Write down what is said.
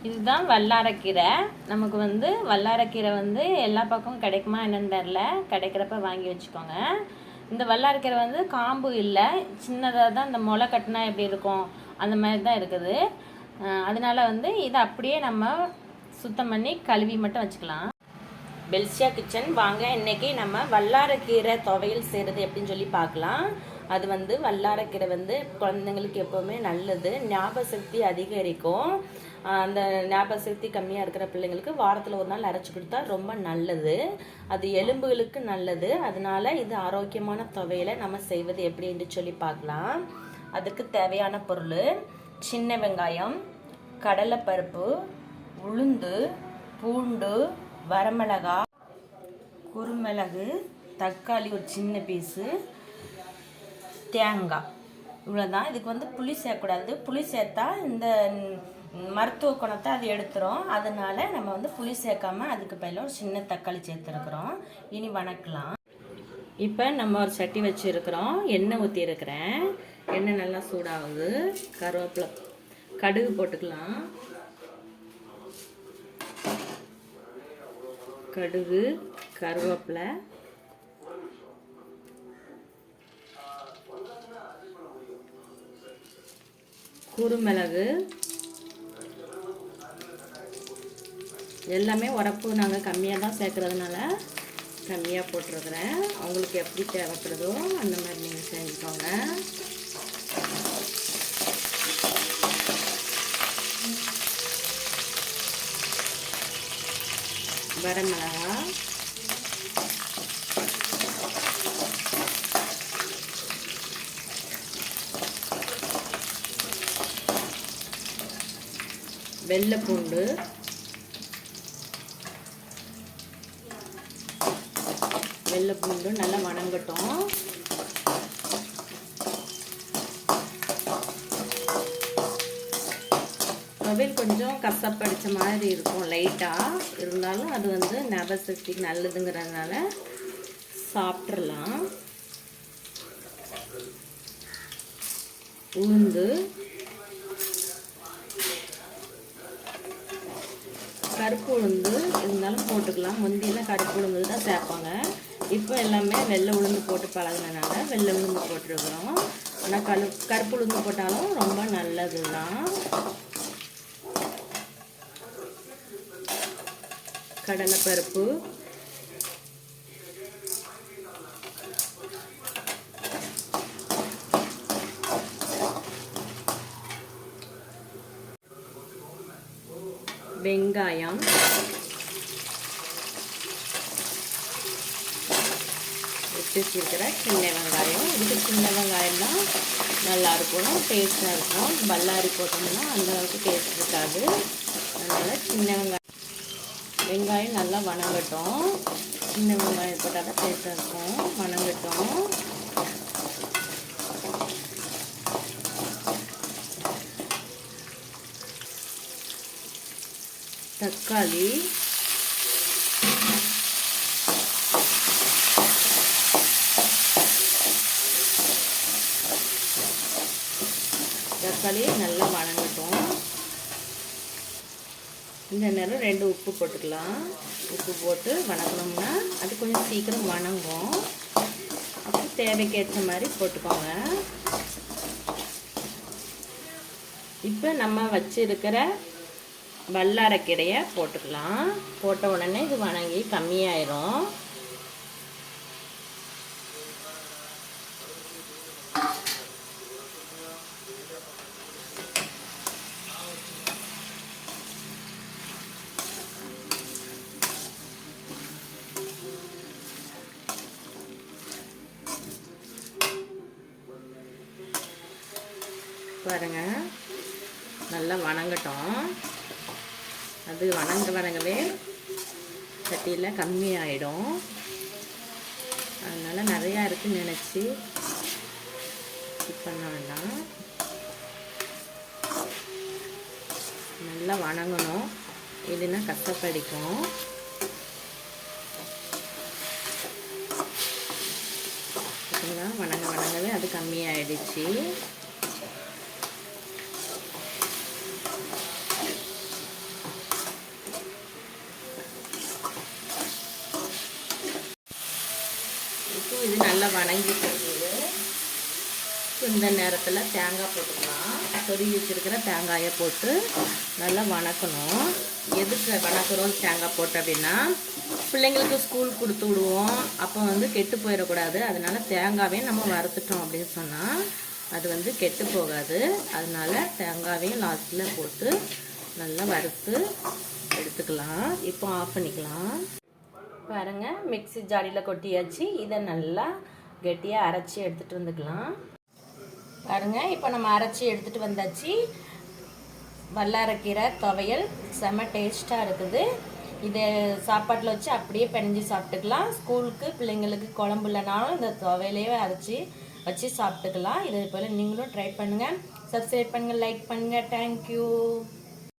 இதுதான் வல்லாரக்கீரை. நமக்கு வல்லாரக்கீரை எல்லா பக்கமும் கிடைக்குமா என்னன்னு தெரில. கிடைக்கிறப்ப வாங்கி வச்சுக்கோங்க. இந்த வல்லாரக்கீரை காம்பு இல்லை, சின்னதாக தான். இந்த முளை கட்டினா எப்படி இருக்கும் அந்த மாதிரி தான் இருக்குது. அதனால இதை அப்படியே நம்ம சுத்தம் பண்ணி கழுவி மட்டும் வச்சுக்கலாம். பெல்சியா கிச்சன் வாங்க. இன்றைக்கி நம்ம வல்லாரக்கீரை துவையல் செய்கிறது எப்படின்னு சொல்லி பார்க்கலாம். அது வல்லாரக்கீரை குழந்தைங்களுக்கு எப்போவுமே நல்லது. ஞாபக சக்தி அதிகரிக்கும். அந்த ஞாபக சக்தி கம்மியாக இருக்கிற பிள்ளைங்களுக்கு வாரத்தில் ஒரு நாள் அரைச்சி கொடுத்தா ரொம்ப நல்லது. அது எலும்புகளுக்கு நல்லது. அதனால இது ஆரோக்கியமான துவையலை நம்ம செய்வது எப்படின்னு சொல்லி பார்க்கலாம். அதுக்கு தேவையான பொருள்: சின்ன வெங்காயம், கடலைப்பருப்பு, உளுந்து, பூண்டு, வரமிளகா, குருமிளகு, தக்காளி ஒரு சின்ன பீஸு, தேங்காய். இவ்வளோதான். இதுக்கு புளி சேர்க்கக்கூடாது. புளி சேர்த்தா இந்த மருத்துவ குணத்தை அது எடுத்துரும். அதனால நம்ம புளி சேர்க்காம அதுக்கு பதிலாக ஒரு சின்ன தக்காளி சேர்த்துருக்குறோம். இனி வணக்கலாம். இப்போ நம்ம ஒரு சட்டி வச்சுருக்குறோம். எண்ணெய் ஊற்றிருக்கிறேன். எண்ணெய் நல்லா சூடாகுது. கருவேப்பிலை, கடுகு போட்டுக்கலாம். கடுகு, கருவேப்பிலை, குருமிளகு, எல்லாமே உரப்பு நாங்கள் கம்மியாக தான் சேர்க்குறதுனால கம்மியாக போட்டிருக்கிறேன். அவங்களுக்கு எப்படி தேவைப்படுதோ அந்த மாதிரி நீங்கள் செஞ்சுக்கோங்க. வரமிளகா, வெள்ளைப்பூண்டு, வெள்ளைப்பூண்டு நல்லா வணங்கட்டும். துவையல் கொஞ்சம் கசப்படிச்ச மாதிரி இருக்கும் லைட்டாக. இருந்தாலும் அது ஞாபக சக்திக்கு நல்லதுங்கிறதுனால சாப்பிட்றலாம். உளுந்து, கருப்பு உளுந்து இருந்தாலும் போட்டுக்கலாம். முந்தியெல்லாம் கருப்பு உளுந்து தான் சேர்ப்பாங்க. இப்போ எல்லாமே வெள்ளை உளுந்து போட்டு பழகினனால வெள்ளை உளுந்து போட்டுருக்குறோம். ஆனால் கருப்பு உளுந்து போட்டாலும் ரொம்ப நல்லது தான். கடலைப்பருப்பு, வெங்காயம், எடுத்து வச்சிருக்கிற சின்ன வெங்காயம். இதுக்கு சின்ன வெங்காயம் தான் நல்லாயிருக்கும், டேஸ்ட்டாக இருக்கும். பல்லாரி போட்டோம்னா அந்தளவுக்கு டேஸ்ட் இருக்காது. அதனால் சின்ன வெங்காயம் நல்லா வணங்கட்டும். சின்ன வெங்காயம் போட்டால் தான் டேஸ்ட்டாக இருக்கும். வணங்கட்டும். தக்காளி, தக்காளி நல்லா வணங்கட்டும். இந்த நேரம் 2 உப்பு போட்டுக்கலாம். உப்பு போட்டு வணங்கினோம்னா அது கொஞ்சம் சீக்கிரம் வணங்கும். அப்புறம் தேவைக்கேற்ற மாதிரி போட்டுக்கோங்க. இப்போ நம்ம வச்சிருக்கிற வல்லாரக்கீரையை போட்டுக்கலாம். போட்ட உடனே இது வணங்கி கம்மியாயிரும். பாருங்க, நல்லா வணங்கட்டும். அது வணங்கவே சட்டியில் கம்மியாயிடும். அதனால் நிறையா இருக்குன்னு நினச்சி பண்ண வேண்டாம். நல்லா வணங்கணும், இல்லைன்னா கசப்படிக்கும். வணங்கவே அது கம்மியாயிடுச்சு. நல்லா வணங்கிட்டு இருக்குது. இந்த நேரத்தில் தேங்காய் போட்டுக்கலாம். சொருகி வச்சுருக்கிற தேங்காயை போட்டு நல்லா வணக்கணும். எதுக்கு வணக்கிறோம் தேங்காய் போட்டு அப்படின்னா, பிள்ளைங்களுக்கு ஸ்கூல் கொடுத்து விடுவோம், அப்போ வந்து கெட்டு போயிடக்கூடாது. அதனால தேங்காவையும் நம்ம வறுத்துட்டோம் அப்படின்னு சொன்னால் அது வந்து கெட்டு போகாது. அதனால தேங்காவையும் லாஸ்ட்டில் போட்டு நல்லா வறுத்து எடுத்துக்கலாம். இப்போ ஆஃப் பண்ணிக்கலாம். பாருங்கள், மிக்ஸி ஜாடியில் கொட்டியாச்சு. இதை நல்லா கெட்டியாக அரைச்சி எடுத்துகிட்டு வந்துக்கலாம். பாருங்கள், இப்போ நம்ம அரைச்சி எடுத்துகிட்டு வந்தாச்சு. வல்லாரக்கீரை துவையல் செம்ம டேஸ்ட்டாக இருக்குது. இதை சாப்பாட்டில் வச்சு அப்படியே பிணைஞ்சி சாப்பிட்டுக்கலாம். ஸ்கூலுக்கு பிள்ளைங்களுக்கு குழம்பு இல்லைனாலும் இந்த துவையிலையே அரைச்சி வச்சு சாப்பிட்டுக்கலாம். இதே போல் நீங்களும் ட்ரை பண்ணுங்கள். சப்ஸ்கிரைப் பண்ணுங்கள், லைக் பண்ணுங்கள். தேங்க்யூ.